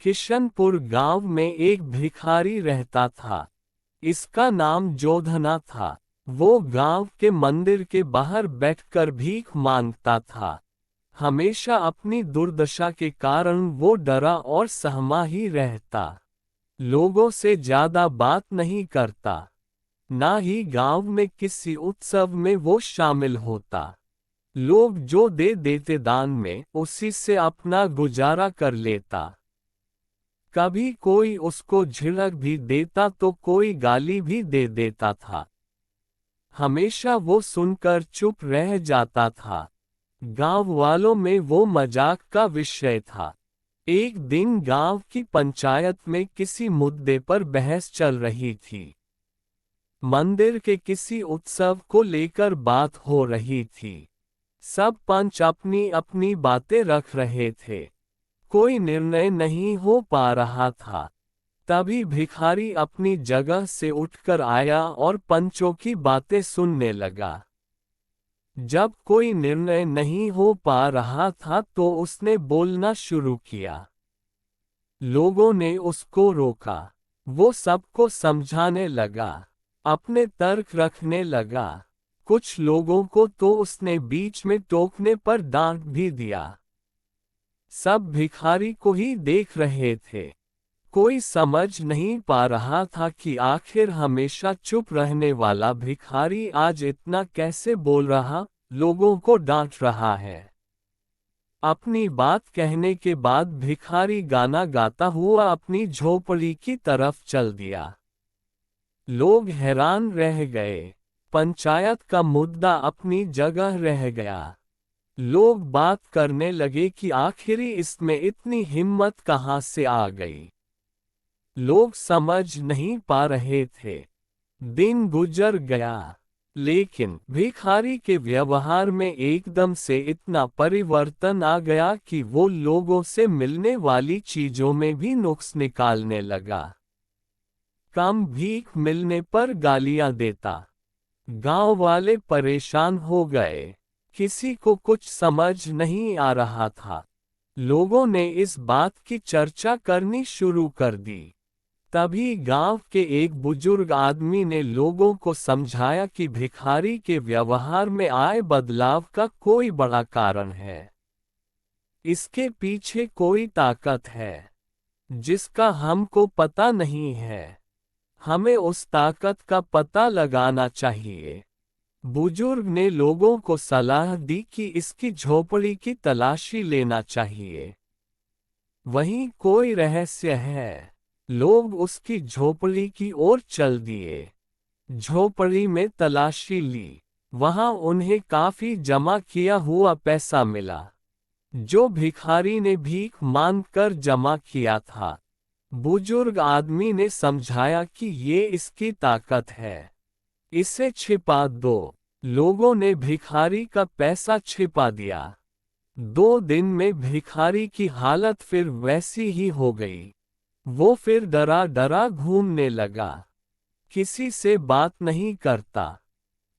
किशनपुर गांव में एक भिखारी रहता था। इसका नाम जोधना था। वो गांव के मंदिर के बाहर बैठकर भीख मांगता था। हमेशा अपनी दुर्दशा के कारण वो डरा और सहमा ही रहता। लोगों से ज्यादा बात नहीं करता। ना ही गांव में किसी उत्सव में वो शामिल होता। लोग जो दे देते दान में उसी से अपना गुजारा कर लेता। कभी कोई उसको झिड़क भी देता तो कोई गाली भी दे देता था। हमेशा वो सुनकर चुप रह जाता था। गांव वालों में वो मजाक का विषय था। एक दिन गांव की पंचायत में किसी मुद्दे पर बहस चल रही थी। मंदिर के किसी उत्सव को लेकर बात हो रही थी। सब पंच अपनी अपनी बातें रख रहे थे। कोई निर्णय नहीं हो पा रहा था। तभी भिखारी अपनी जगह से उठकर आया और पंचों की बातें सुनने लगा। जब कोई निर्णय नहीं हो पा रहा था तो उसने बोलना शुरू किया। लोगों ने उसको रोका। वो सबको समझाने लगा, अपने तर्क रखने लगा। कुछ लोगों को तो उसने बीच में टोकने पर डांट भी दिया। सब भिखारी को ही देख रहे थे। कोई समझ नहीं पा रहा था कि आखिर हमेशा चुप रहने वाला भिखारी आज इतना कैसे बोल रहा, लोगों को डांट रहा है। अपनी बात कहने के बाद भिखारी गाना गाता हुआ अपनी झोपड़ी की तरफ चल दिया। लोग हैरान रह गए। पंचायत का मुद्दा अपनी जगह रह गया। लोग बात करने लगे कि आखिरी इसमें इतनी हिम्मत कहाँ से आ गई। लोग समझ नहीं पा रहे थे। दिन गुजर गया, लेकिन भिखारी के व्यवहार में एकदम से इतना परिवर्तन आ गया कि वो लोगों से मिलने वाली चीजों में भी नुक्स निकालने लगा। कम भीख मिलने पर गालियां देता। गांव वाले परेशान हो गए। किसी को कुछ समझ नहीं आ रहा था। लोगों ने इस बात की चर्चा करनी शुरू कर दी। तभी गांव के एक बुजुर्ग आदमी ने लोगों को समझाया कि भिखारी के व्यवहार में आए बदलाव का कोई बड़ा कारण है। इसके पीछे कोई ताकत है जिसका हमको पता नहीं है। हमें उस ताकत का पता लगाना चाहिए। बुजुर्ग ने लोगों को सलाह दी कि इसकी झोपड़ी की तलाशी लेना चाहिए। वहीं कोई रहस्य है। लोग उसकी झोपड़ी की ओर चल दिए। झोपड़ी में तलाशी ली। वहां उन्हें काफी जमा किया हुआ पैसा मिला, जो भिखारी ने भीख मांगकर जमा किया था। बुजुर्ग आदमी ने समझाया कि ये इसकी ताकत है, इसे छिपा दो। लोगों ने भिखारी का पैसा छिपा दिया। 2 दिन में भिखारी की हालत फिर वैसी ही हो गई। वो फिर डरा डरा घूमने लगा। किसी से बात नहीं करता।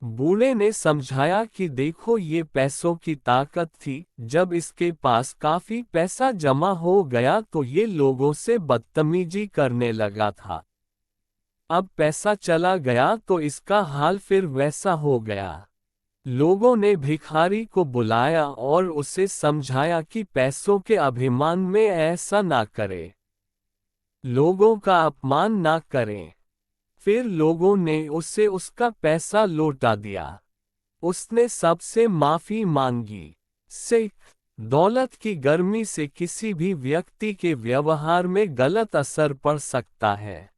बूढ़े ने समझाया कि देखो, ये पैसों की ताकत थी। जब इसके पास काफी पैसा जमा हो गया तो ये लोगों से बदतमीजी करने लगा था। अब पैसा चला गया तो इसका हाल फिर वैसा हो गया। लोगों ने भिखारी को बुलाया और उसे समझाया कि पैसों के अभिमान में ऐसा ना करे, लोगों का अपमान ना करें। फिर लोगों ने उसे उसका पैसा लौटा दिया। उसने सबसे माफी मांगी। सिख दौलत की गर्मी से किसी भी व्यक्ति के व्यवहार में गलत असर पड़ सकता है।